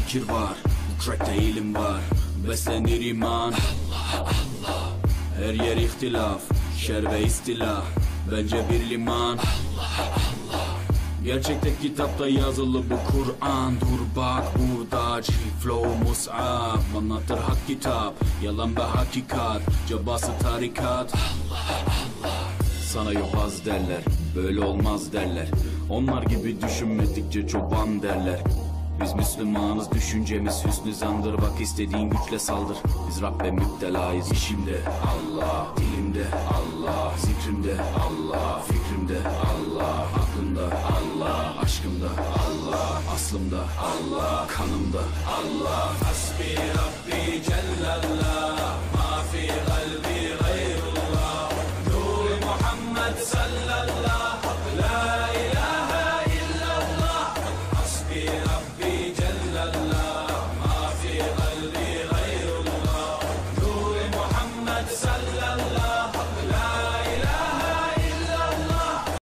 fikir var, bu trackte ilim var. Beslenir iman, Allah Allah. Her yer ihtilaf, şer ve istila. Bence bir liman, Allah Allah. Gerçekte kitapta yazılı bu Kur'an. Dur bak burada G-Flow Mus'ab. Anlatır hak kitap, yalan ve hakikat. Cabası tarikat, Allah Allah. Sana yobaz derler, böyle olmaz derler. Onlar gibi düşünmedikçe çoban derler. Biz Müslümanız, düşüncemiz hüsnü zandır. Bak istediğin güçle saldır. Biz Rabbe müptelayız. İşimde Allah, dilimde Allah, zikrimde Allah, fikrimde Allah, aklımda Allah, aşkımda Allah, aslımda Allah, kanımda Allah. Hasbi Rabbi Cellallah, ma fi kalbi gayrullah. Nur Muhammed sallallahu